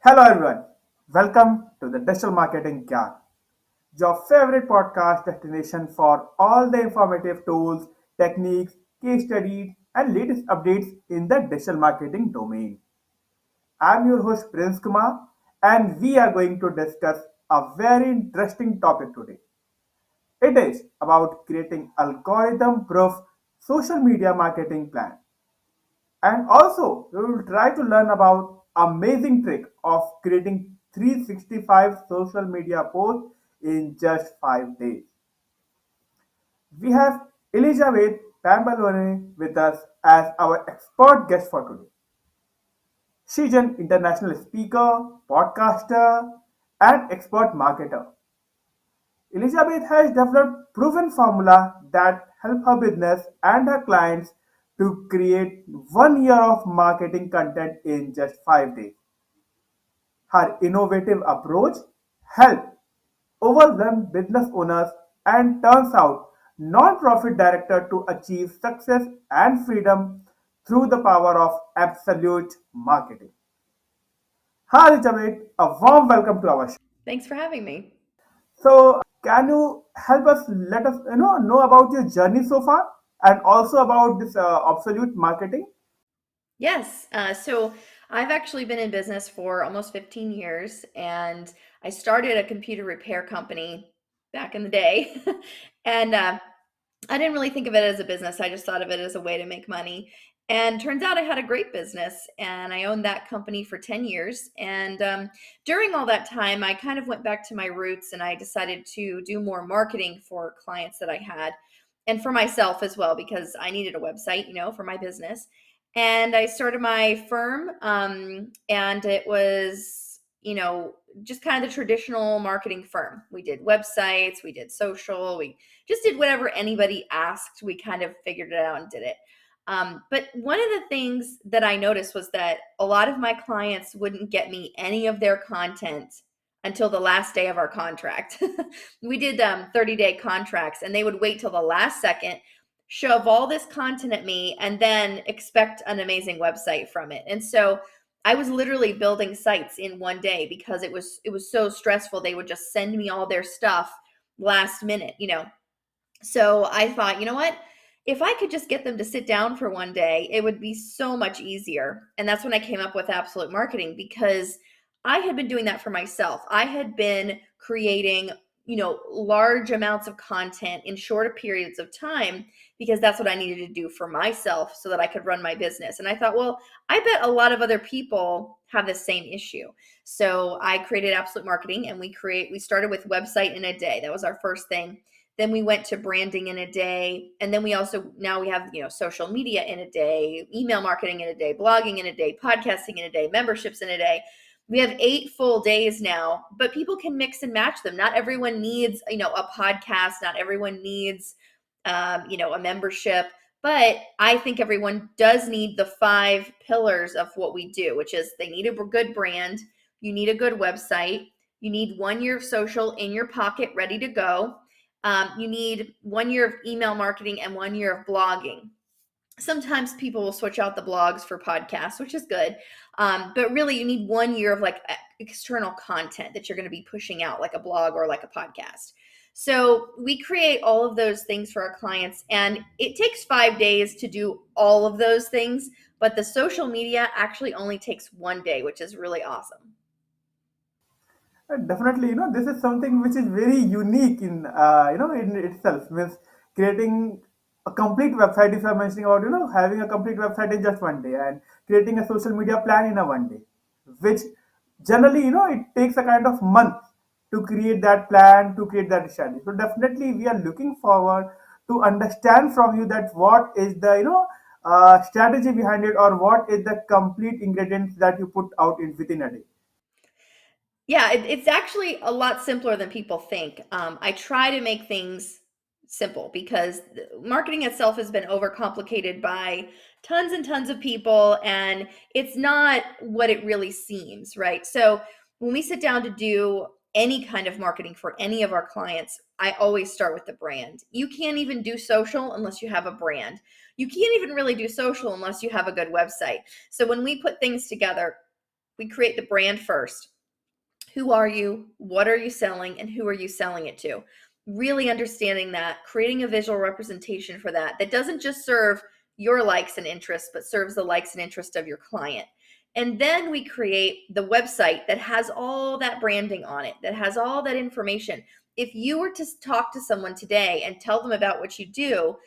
Hello everyone, welcome to the Digital Marketing Gyan, your favorite podcast destination for all the informative tools, techniques, case studies, and latest updates in the digital marketing domain. I'm your host Prince Kumar, and we are going to discuss a very interesting topic today. It is about creating algorithm-proof social media marketing plan. And also, we will try to learn about amazing trick of creating 365 social media posts in just 5 days. We have Elizabeth Pampalone with us as our expert guest for today. She's an international speaker, podcaster, and expert marketer. Elizabeth has developed proven formula that help her business and her clients to create 1 year of marketing content in just 5 days. Her innovative approach helped overwhelm business owners and turns out non-profit director to achieve success and freedom through the power of absolute marketing. Hi Elizabeth, a warm welcome to our show. Thanks for having me. So, can you help us let us know about your journey so far and also about this absolute marketing? Yes. So I've actually been in business for almost 15 years, and I started a computer repair company back in the day. and I didn't really think of it as a business. I just thought of it as a way to make money. And turns out I had a great business, and I owned that company for 10 years. And during all that time, I kind of went back to my roots and I decided to do more marketing for clients that I had and for myself as well, because I needed a website, for my business. And I started my firm, and it was, just kind of the traditional marketing firm. We did websites, we did social, we just did whatever anybody asked. We kind of figured it out and did it. But one of the things that I noticed was that a lot of my clients wouldn't get me any of their content until the last day of our contract. We did 30-day contracts, and they would wait till the last second, shove all this content at me, and then expect an amazing website from it. And so I was literally building sites in one day because it was so stressful. They would just send me all their stuff last minute. So I thought, you know what? If I could just get them to sit down for one day, it would be so much easier. And that's when I came up with Absolute Marketing, because I had been doing that for myself. I had been creating, large amounts of content in shorter periods of time because that's what I needed to do for myself so that I could run my business. And I thought, well, I bet a lot of other people have the same issue. So I created Absolute Marketing, and we started with website in a day. That was our first thing. Then we went to branding in a day. And then now we have, social media in a day, email marketing in a day, blogging in a day, podcasting in a day, memberships in a day. We have 8 full days now, but people can mix and match them. Not everyone needs, a podcast. Not everyone needs, a membership. But I think everyone does need the 5 pillars of what we do, which is they need a good brand. You need a good website. You need 1 year of social in your pocket, ready to go. You need 1 year of email marketing and 1 year of blogging. Sometimes people will switch out the blogs for podcasts, which is good. But really, you need 1 year of like external content that you're going to be pushing out, like a blog or like a podcast. So we create all of those things for our clients, and it takes 5 days to do all of those things. But the social media actually only takes 1 day, which is really awesome. Definitely, this is something which is very unique in itself. Means creating a complete website. If you're mentioning about, having a complete website in just 1 day and creating a social media plan in a 1 day, which generally, it takes a kind of month to create that plan, to create that strategy. So definitely, we are looking forward to understand from you that what is the, strategy behind it, or what is the complete ingredients that you put out in within a day. Yeah, it's actually a lot simpler than people think. I try to make things simple because marketing itself has been overcomplicated by tons and tons of people, and it's not what it really seems, right? So when we sit down to do any kind of marketing for any of our clients, I always start with the brand. You can't even do social unless you have a brand. You can't even really do social unless you have a good website. So when we put things together, we create the brand first. Who are you? What are you selling? And who are you selling it to? Really understanding that, creating a visual representation for that, that doesn't just serve your likes and interests, but serves the likes and interests of your client. And then we create the website that has all that branding on it, that has all that information. If you were to talk to someone today and tell them about what you do,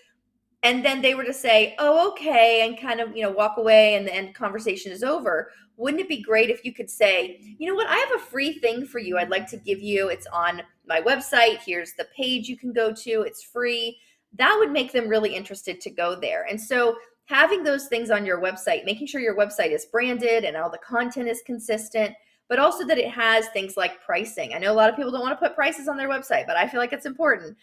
and then they were to say, oh, okay, and kind of, walk away and the end conversation is over, wouldn't it be great if you could say, you know what, I have a free thing for you I'd like to give you. It's on my website. Here's the page you can go to. It's free. That would make them really interested to go there. And so having those things on your website, making sure your website is branded and all the content is consistent, but also that it has things like pricing. I know a lot of people don't want to put prices on their website, but I feel like it's important.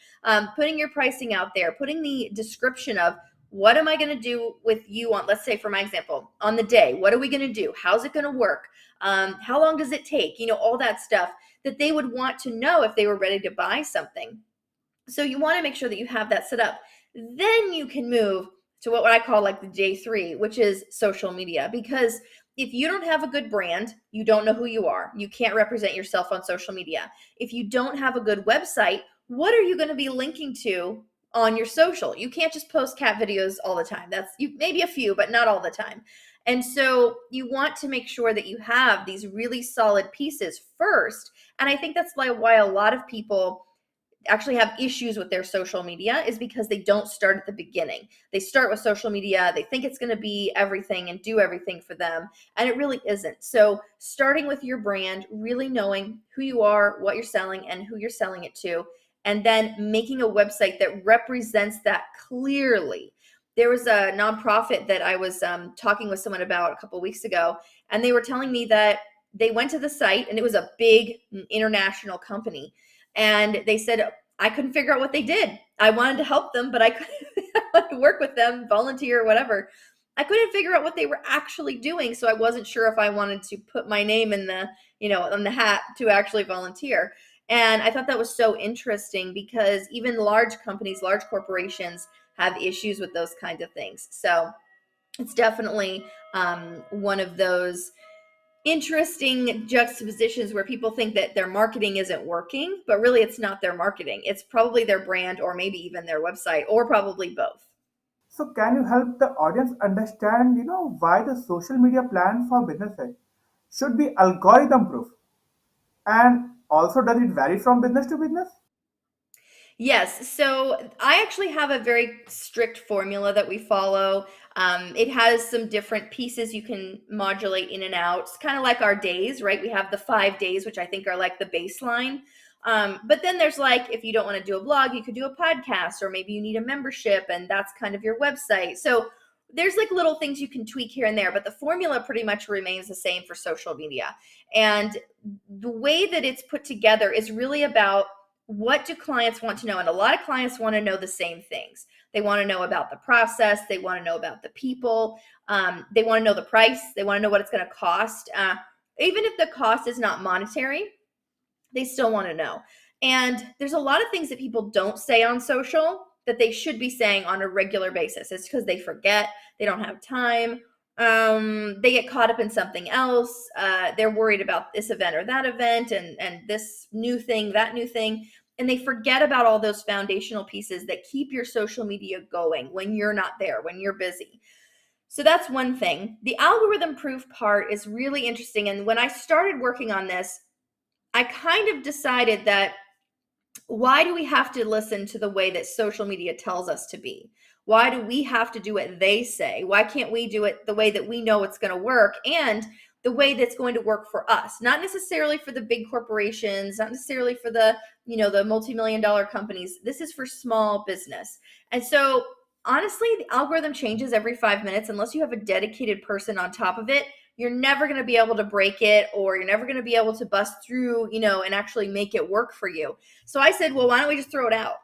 Putting your pricing out there, putting the description of what am I going to do with you on, let's say for my example, on the day, what are we going to do? How's it going to work? How long does it take? All that stuff that they would want to know if they were ready to buy something. So you want to make sure that you have that set up. Then you can move to what I call like the J3, which is social media. Because if you don't have a good brand, you don't know who you are. You can't represent yourself on social media. If you don't have a good website, what are you going to be linking to on your social? You can't just post cat videos all the time. That's maybe a few, but not all the time. And so you want to make sure that you have these really solid pieces first. And I think that's why a lot of people actually have issues with their social media is because they don't start at the beginning. They start with social media, they think it's going to be everything and do everything for them, and it really isn't. So starting with your brand, really knowing who you are, what you're selling, and who you're selling it to, and then making a website that represents that clearly. There was a nonprofit that I was talking with someone about a couple of weeks ago, and they were telling me that they went to the site, and it was a big international company, and they said, I couldn't figure out what they did. I wanted to help them, but I couldn't I wanted to work with them, volunteer, whatever. I couldn't figure out what they were actually doing. So I wasn't sure if I wanted to put my name in on the hat to actually volunteer. And I thought that was so interesting because even large companies, large corporations have issues with those kinds of things. So it's definitely one of those interesting juxtapositions where people think that their marketing isn't working, but really it's not their marketing. It's probably their brand or maybe even their website or probably both. So, can you help the audience understand, why the social media plan for businesses should be algorithm proof? And also, does it vary from business to business? Yes, so I actually have a very strict formula that we follow. It has some different pieces you can modulate in and out. It's kind of like our days, right? We have the 5 days, which I think are like the baseline. But then there's like, if you don't want to do a blog, you could do a podcast, or maybe you need a membership and that's kind of your website. So there's like little things you can tweak here and there, but the formula pretty much remains the same for social media. And the way that it's put together is really about what do clients want to know? And a lot of clients want to know the same things. They want to know about the process. They want to know about the people. They want to know the price. They want to know what it's going to cost. Even if the cost is not monetary, they still want to know. And there's a lot of things that people don't say on social that they should be saying on a regular basis. It's because they forget, they don't have time, they get caught up in something else. They're worried about this event or that event, and this new thing, that new thing, and they forget about all those foundational pieces that keep your social media going when you're not there, when you're busy. So that's one thing. The algorithm proof part is really interesting, and when I started working on this, I kind of decided that why do we have to listen to the way that social media tells us to be? Why do we have to do what they say? Why can't we do it the way that we know it's going to work and the way that's going to work for us? Not necessarily for the big corporations, not necessarily for the multi-million dollar companies. This is for small business. And so honestly, the algorithm changes every 5 minutes unless you have a dedicated person on top of it. You're never going to be able to break it, or you're never going to be able to bust through, and actually make it work for you. So I said, well, why don't we just throw it out?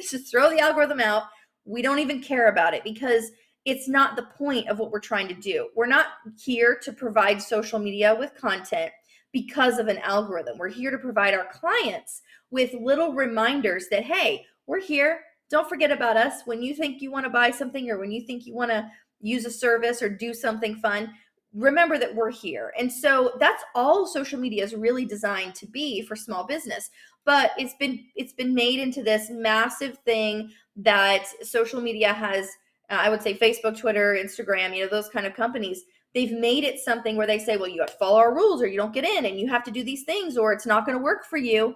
Just throw the algorithm out. We don't even care about it because it's not the point of what we're trying to do. We're not here to provide social media with content because of an algorithm. We're here to provide our clients with little reminders that, hey, we're here. Don't forget about us. When you think you want to buy something, or when you think you want to use a service or do something fun, remember that we're here. And so that's all social media is really designed to be for small business. But it's been made into this massive thing that social media has, I would say Facebook, Twitter, Instagram, those kind of companies, they've made it something where they say, well, you have to follow our rules or you don't get in, and you have to do these things or it's not going to work for you.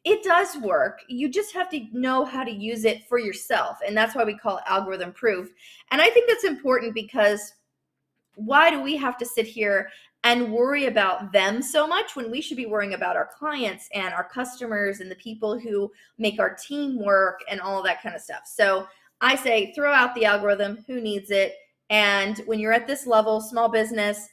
It does work. You just have to know how to use it for yourself. And that's why we call it algorithm proof. And I think that's important because why do we have to sit here and worry about them so much when we should be worrying about our clients and our customers and the people who make our team work and all of that kind of stuff? So I say throw out the algorithm. Who needs it? And when you're at this level, small business,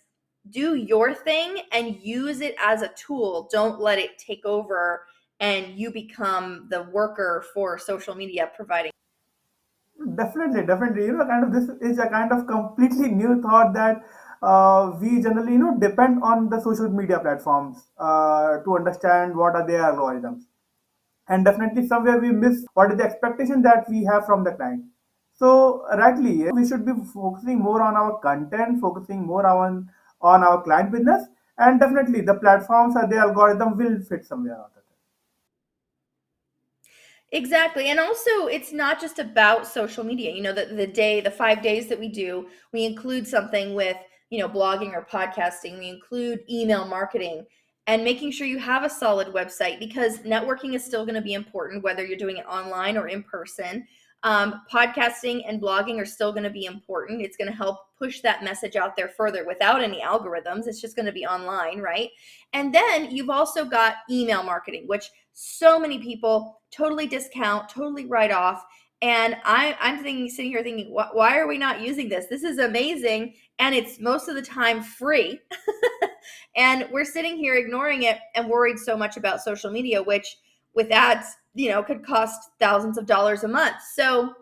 do your thing and use it as a tool. Don't let it take over and you become the worker for social media providing. Definitely, definitely. Kind of this is a kind of completely new thought that we generally, depend on the social media platforms to understand what are their algorithms. And definitely somewhere we miss what is the expectation that we have from the client. So rightly, we should be focusing more on our content, focusing more on our client business, and definitely the platforms or the algorithm will fit somewhere or other. Exactly. And also, it's not just about social media. The 5 days that we do, we include something with, blogging or podcasting. We include email marketing and making sure you have a solid website because networking is still going to be important, whether you're doing it online or in person. Podcasting and blogging are still going to be important. It's going to help push that message out there further without any algorithms. It's just going to be online, right? And then you've also got email marketing, which so many people totally discount, totally write off. And I'm sitting here thinking, why are we not using this? This is amazing. And it's most of the time free. And we're sitting here ignoring it and worried so much about social media, which with ads, could cost thousands of dollars a month. So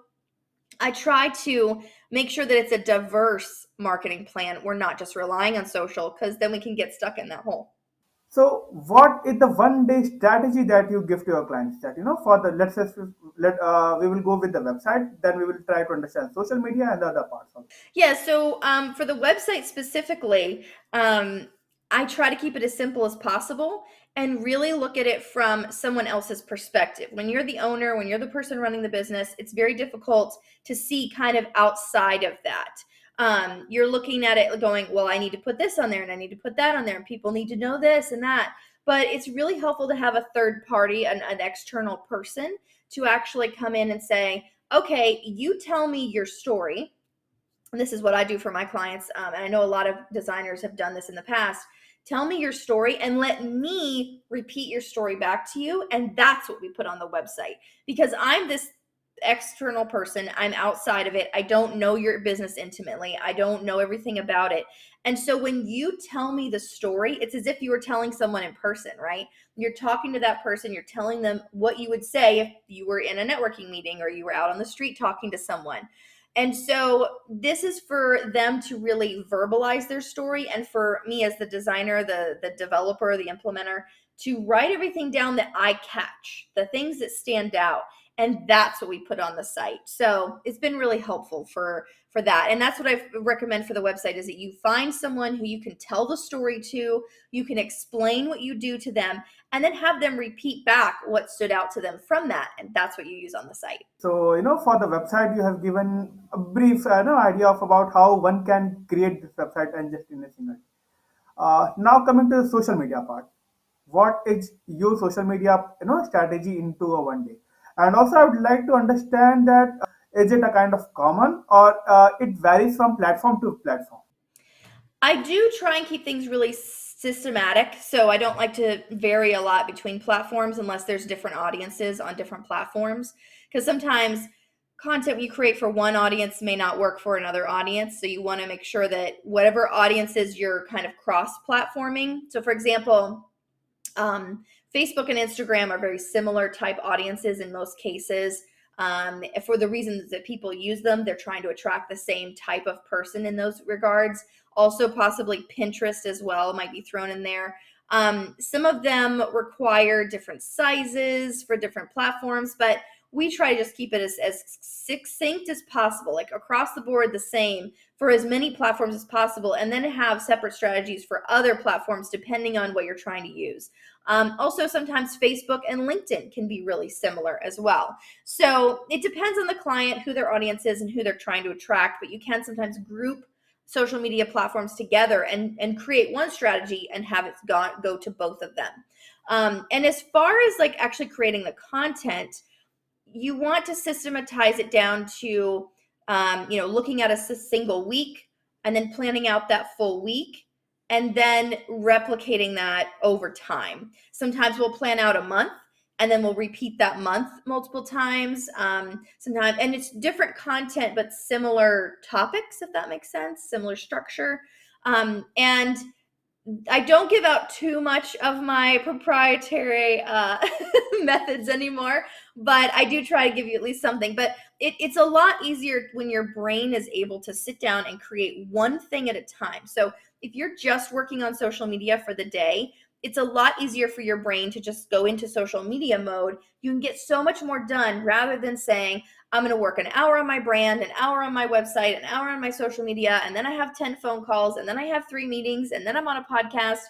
I try to make sure that it's a diverse marketing plan. We're not just relying on social because then we can get stuck in that hole. So, what is the one day strategy that you give to your clients? That for the let's just we will go with the website, then we will try to understand social media and the other parts of it. Yeah, so for the website specifically, I try to keep it as simple as possible and really look at it from someone else's perspective. When you're the owner, when you're the person running the business, it's very difficult to see kind of outside of that. You're looking at it going, well, I need to put this on there and I need to put that on there, and people need to know this and that. But it's really helpful to have a third party, an external person, to actually come in and say, okay, you tell me your story, and this is what I do for my clients, and I know a lot of designers have done this in the past. Tell me your story and let me repeat your story back to you. And that's what we put on the website because I'm this external person. I'm outside of it. I don't know your business intimately. I don't know everything about it. And so when you tell me the story, it's as if you were telling someone in person, right? You're talking to that person. You're telling them what you would say if you were in a networking meeting or you were out on the street talking to someone. And so this is for them to really verbalize their story, and for me as the designer, the developer, the implementer, to write everything down that I catch, the things that stand out. And that's what we put on the site. So it's been really helpful for that. And that's what I recommend for the website is that you find someone who you can tell the story to, you can explain what you do to them, and then have them repeat back what stood out to them from that. And that's what you use on the site. So, for the website, you have given a brief idea of about how one can create this website and just in a single. Now coming to the social media part, what is your social media strategy into a one day? And also, I would like to understand that is it a kind of common or it varies from platform to platform? I do try and keep things really systematic. So I don't like to vary a lot between platforms unless there's different audiences on different platforms. Because sometimes content you create for one audience may not work for another audience. So you want to make sure that whatever audiences you're kind of cross platforming. So, for example, Facebook and Instagram are very similar type audiences in most cases. For the reasons that people use them, they're trying to attract the same type of person in those regards. Also, possibly Pinterest as well might be thrown in there. Some of them require different sizes for different platforms, but we try to just keep it as succinct as possible, like across the board the same for as many platforms as possible, and then have separate strategies for other platforms depending on what you're trying to use. Also, sometimes Facebook and LinkedIn can be really similar as well. So it depends on the client, who their audience is, and who they're trying to attract, but you can sometimes group social media platforms together and create one strategy and have it go to both of them. And as far as like actually creating the content, you want to systematize it down to, looking at a single week and then planning out that full week and then replicating that over time. Sometimes we'll plan out a month and then we'll repeat that month multiple times. Sometimes, and it's different content, but similar topics, if that makes sense, similar structure. And I don't give out too much of my proprietary methods anymore, but I do try to give you at least something. But it's a lot easier when your brain is able to sit down and create one thing at a time. So if you're just working on social media for the day, it's a lot easier for your brain to just go into social media mode. You can get so much more done rather than saying, I'm going to work an hour on my brand, an hour on my website, an hour on my social media, and then I have 10 phone calls, and then I have 3 meetings, and then I'm on a podcast.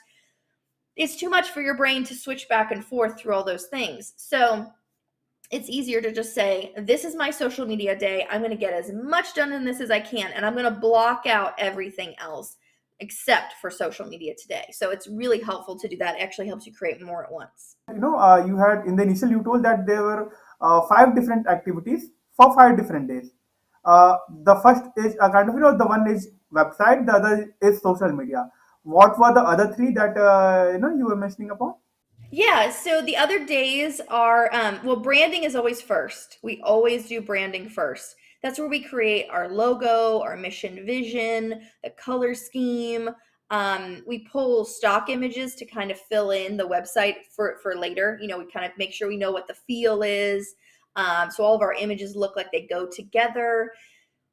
It's too much for your brain to switch back and forth through all those things. So it's easier to just say, this is my social media day. I'm going to get as much done in this as I can, and I'm going to block out everything else except for social media today. So it's really helpful to do that. It actually helps you create more at once. You had in the initial you told that there were five different activities for 5 different days. The first is a kind of the one is website, the other is social media. What were the other three that you were mentioning about? Yeah, so the other days are, well, branding is always first. We always do branding first. That's where we create our logo, our mission vision, the color scheme. We pull stock images to kind of fill in the website for later. We kind of make sure we know what the feel is. So all of our images look like they go together.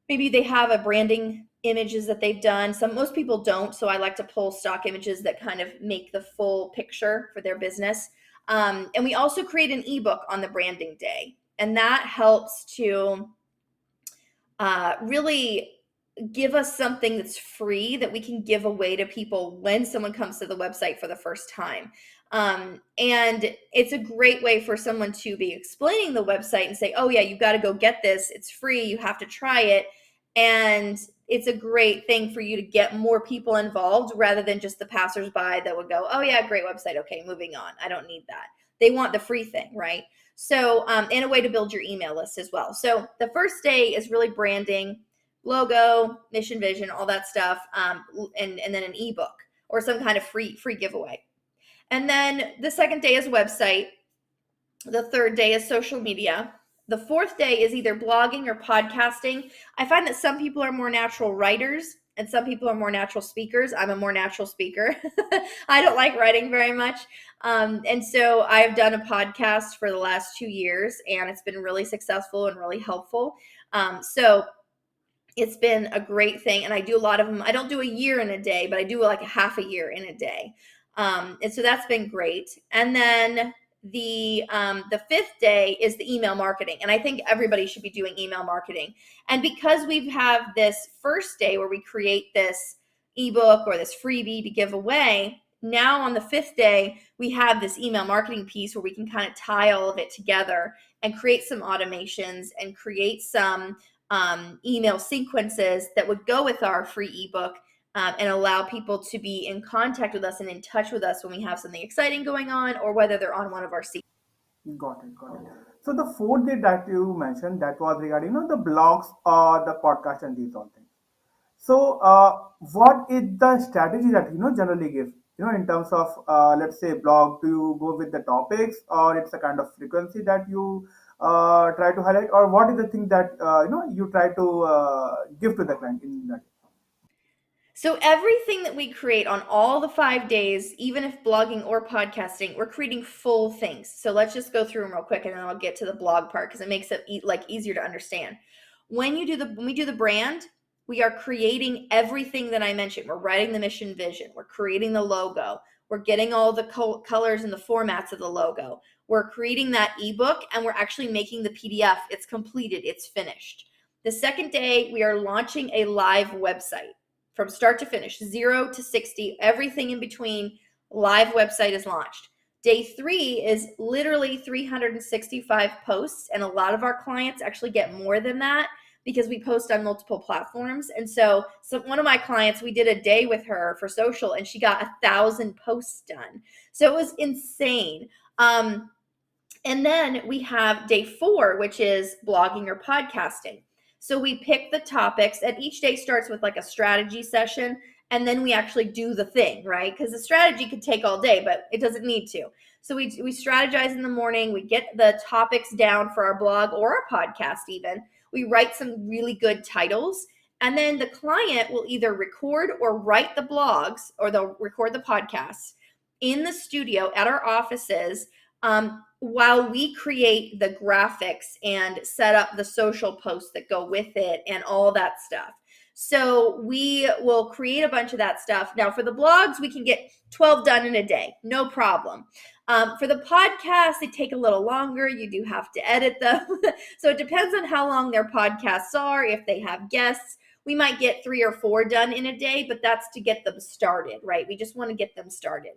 Maybe they have a branding images that they've done. Most people don't, so I like to pull stock images that kind of make the full picture for their business. And we also create an ebook on the branding day, and that helps to really give us something that's free that we can give away to people when someone comes to the website for the first time. And it's a great way for someone to be explaining the website and say, oh yeah, you got to go get this. It's free. You have to try it. And it's a great thing for you to get more people involved rather than just the passersby that would go, oh yeah, great website. Okay, moving on. I don't need that. They want the free thing, right? So, and a way to build your email list as well. So the first day is really branding, logo, mission, vision, all that stuff, and then an ebook or some kind of free giveaway. And then the second day is website. The third day is social media. The fourth day is either blogging or podcasting. I find that some people are more natural writers and some people are more natural speakers. I'm a more natural speaker. I don't like writing very much. And so I've done a podcast for the last 2 years, and it's been really successful and really helpful. So it's been a great thing. And I do a lot of them. I don't do a year in a day, but I do like a half a year in a day. And so that's been great. And then the fifth day is the email marketing, and I think everybody should be doing email marketing. And because we have this first day where we create this ebook or this freebie to give away, now on the fifth day we have this email marketing piece where we can kind of tie all of it together and create some automations and create some email sequences that would go with our free ebook, and allow people to be in contact with us and in touch with us when we have something exciting going on or whether they're on one of our seats. Got it, got it. So the fourth day that you mentioned that was regarding the blogs or the podcast and these all things. So, what is the strategy that generally give? In terms of let's say blog, do you go with the topics, or it's a kind of frequency that you try to highlight, or what is the thing that you try to give to the client in that? So everything that we create on all the 5 days, even if blogging or podcasting, we're creating full things. So let's just go through them real quick, and then I'll get to the blog part because it makes it easier to understand. When we do the brand, we are creating everything that I mentioned. We're writing the mission vision. We're creating the logo. We're getting all the colors and the formats of the logo. We're creating that ebook, and we're actually making the PDF. It's completed, it's finished. The second day, we are launching a live website from start to finish, 0 to 60, everything in between. Live website is launched. Day 3 is literally 365 posts, and a lot of our clients actually get more than that because we post on multiple platforms. And so one of my clients, we did a day with her for social, and she got 1,000 posts done. So it was insane. And then we have day 4, which is blogging or podcasting. So we pick the topics, and each day starts with like a strategy session, and then we actually do the thing, right? Because the strategy could take all day, but it doesn't need to. So we strategize in the morning. We get the topics down for our blog or our podcast even. We write some really good titles, and then the client will either record or write the blogs, or they'll record the podcasts in the studio at our offices, while we create the graphics and set up the social posts that go with it and all that stuff. So we will create a bunch of that stuff. Now for the blogs, we can get 12 done in a day, no problem. For the podcast, they take a little longer. You do have to edit them. So it depends on how long their podcasts are. If they have guests, we might get 3 or 4 done in a day, but that's to get them started, right? We just want to get them started.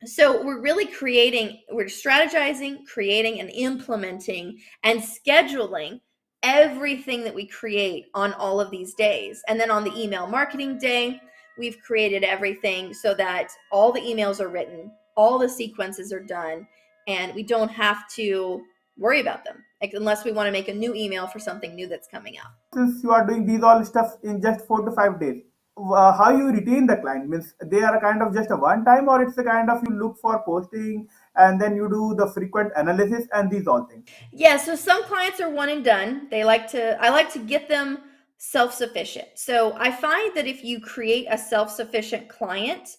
So we're really we're strategizing, creating, and implementing and scheduling everything that we create on all of these days. And then on the email marketing day, we've created everything so that all the emails are written, all the sequences are done, and we don't have to worry about them, like, unless we want to make a new email for something new that's coming out. Since you are doing these all stuff in just 4 to 5 days, how you retain the client? Means they are a kind of just a one time, or it's a kind of you look for posting and then you do the frequent analysis and these all things. Yeah, so some clients are one and done. I like to get them self-sufficient. So I find that if you create a self-sufficient client,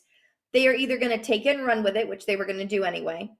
they are either going to take it and run with it, which they were going to do anyway,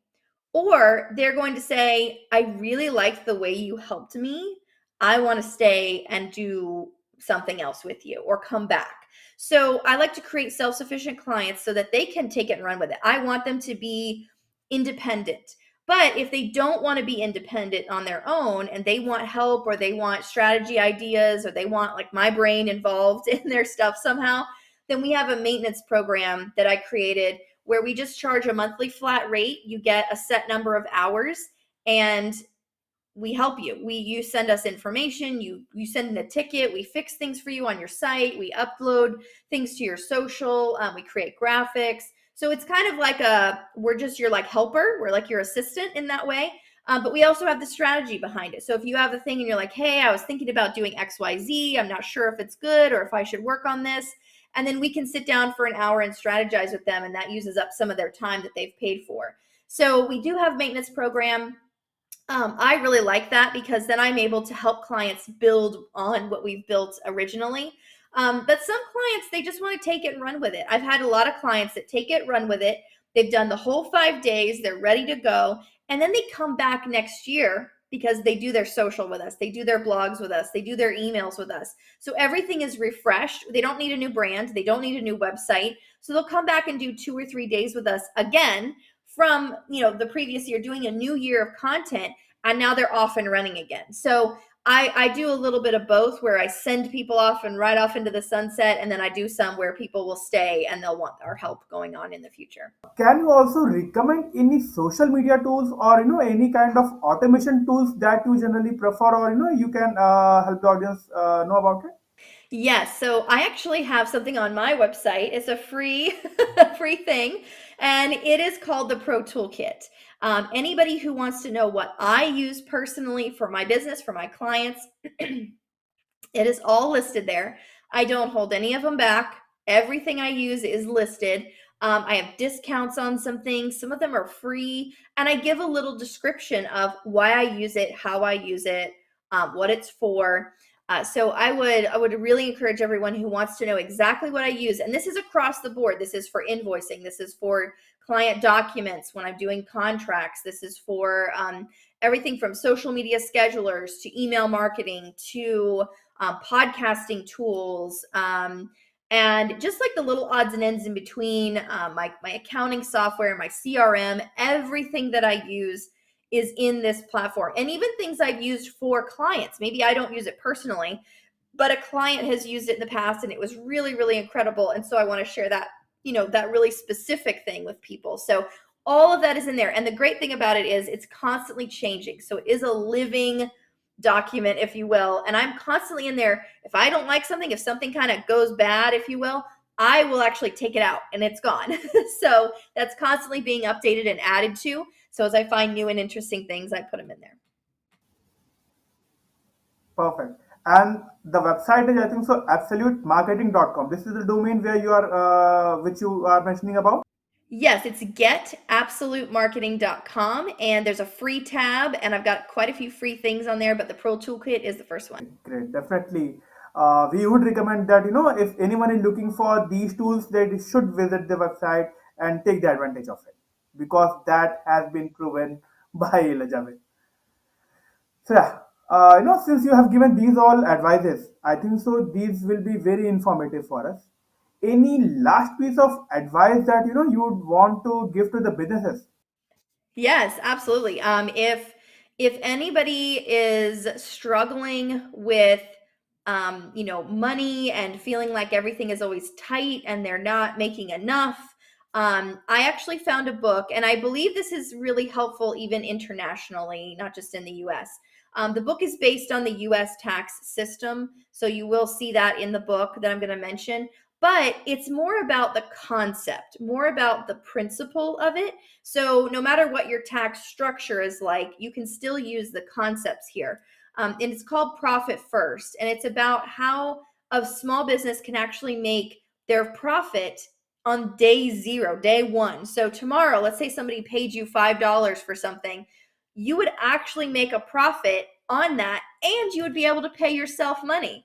or they're going to say, I really liked the way you helped me. I want to stay and do something else with you or come back. So I like to create self-sufficient clients so that they can take it and run with it. I want them to be independent. But if they don't want to be independent on their own and they want help, or they want strategy ideas, or they want like my brain involved in their stuff somehow, then we have a maintenance program that I created where we just charge a monthly flat rate. You get a set number of hours, and we help you. You send us information, you send in a ticket, we fix things for you on your site, we upload things to your social, we create graphics. So it's kind of like we're just your like helper, we're like your assistant in that way. But we also have the strategy behind it. So if you have a thing and you're like, hey, I was thinking about doing XYZ, I'm not sure if it's good or if I should work on this. And then we can sit down for an hour and strategize with them, and that uses up some of their time that they've paid for. So we do have maintenance program. I really like that because then I'm able to help clients build on what we've built originally. But some clients, they just want to take it and run with it. I've had a lot of clients that take it, run with it. They've done the whole 5 days, they're ready to go. And then they come back next year because they do their social with us, they do their blogs with us, they do their emails with us. So everything is refreshed. They don't need a new brand, they don't need a new website. So they'll come back and do 2 or 3 days with us again from the previous year, doing a new year of content, and now they're off and running again. So I do a little bit of both, where I send people off and right off into the sunset, and then I do some where people will stay and they'll want our help going on in the future. Can you also recommend any social media tools, or any kind of automation tools that you generally prefer, or you can help the audience know about it? Yes, so I actually have something on my website. It's a free free thing, and it is called the Pro Toolkit. Anybody who wants to know what I use personally for my business, for my clients, it is all listed there. I don't hold any of them back. Everything I use is listed. I have discounts on some things. Some of them are free, and I give a little description of why I use it, how I use it, what it's for. So I would really encourage everyone who wants to know exactly what I use. And this is across the board. This is for invoicing. This is for client documents when I'm doing contracts. This is for everything from social media schedulers to email marketing to podcasting tools, And just like the little odds and ends in between, my accounting software, my CRM, everything that I use is in this platform. And even things I've used for clients. Maybe I don't use it personally, but a client has used it in the past and it was really, really incredible. And so I want to share that, that really specific thing with people. So all of that is in there. And the great thing about it is it's constantly changing. So it is a living document, if you will. And I'm constantly in there. If I don't like something, if something kind of goes bad, if you will, I will actually take it out and it's gone. So that's constantly being updated and added to. So as I find new and interesting things, I put them in there. Perfect. And the website is, I think so, absolutemarketing.com. This is the domain where you are, which you are mentioning about. Yes, it's getabsolutemarketing.com, and there's a free tab, and I've got quite a few free things on there, but the Pro Toolkit is the first one. Great, definitely. We would recommend that, if anyone is looking for these tools, they should visit the website and take the advantage of it because that has been proven by Elizabeth. So yeah, since you have given these all advices, I think so these will be very informative for us. Any last piece of advice that you would want to give to the businesses? Yes, absolutely. If anybody is struggling with money and feeling like everything is always tight and they're not making enough, I actually found a book, and I believe this is really helpful even internationally, not just in the U.S. The book is based on the U.S. tax system, so you will see that in the book that I'm going to mention. But it's more about the concept, more about the principle of it. So no matter what your tax structure is like, you can still use the concepts here. And it's called Profit First. And it's about how a small business can actually make their profit on day zero, day one. So tomorrow, let's say somebody paid you $5 for something, you would actually make a profit on that, and you would be able to pay yourself money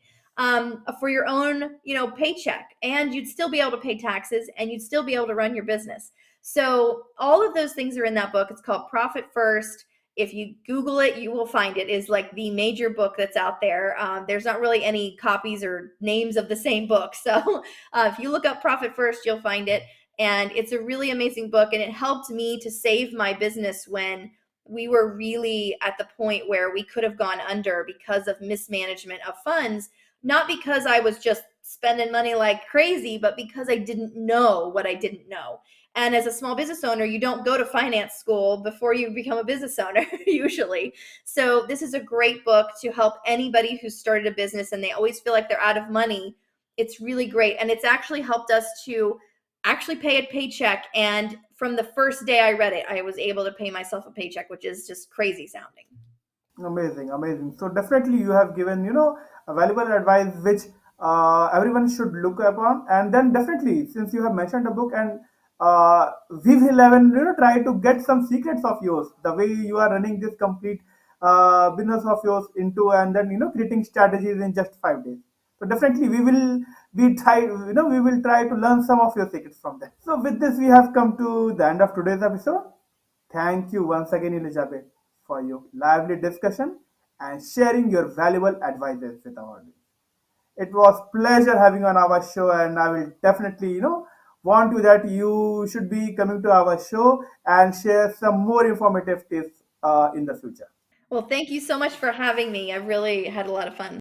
for your own, paycheck, and you'd still be able to pay taxes, and you'd still be able to run your business. So all of those things are in that book. It's called Profit First. If you Google it, you will find it is like the major book that's out there. There's not really any copies or names of the same book. So if you look up Profit First, you'll find it. And it's a really amazing book. And it helped me to save my business when we were really at the point where we could have gone under because of mismanagement of funds, not because I was just spending money like crazy, but because I didn't know what I didn't know. And as a small business owner, you don't go to finance school before you become a business owner, usually. So, this is a great book to help anybody who's started a business and they always feel like they're out of money. It's really great. And it's actually helped us to actually pay a paycheck. And from the first day I read it, I was able to pay myself a paycheck, which is just crazy sounding. Amazing, amazing. So definitely you have given, a valuable advice which everyone should look upon. And then definitely, since you have mentioned a book and we will even, try to get some secrets of yours, the way you are running this complete business of yours into and then, creating strategies in just 5 days. So definitely we will try to learn some of your secrets from that. So with this, we have come to the end of today's episode. Thank you once again, Elizabeth, for your lively discussion and sharing your valuable advices with our audience. It was pleasure having on our show, and I will definitely, want you that you should be coming to our show and share some more informative tips in the future. Well, thank you so much for having me. I really had a lot of fun.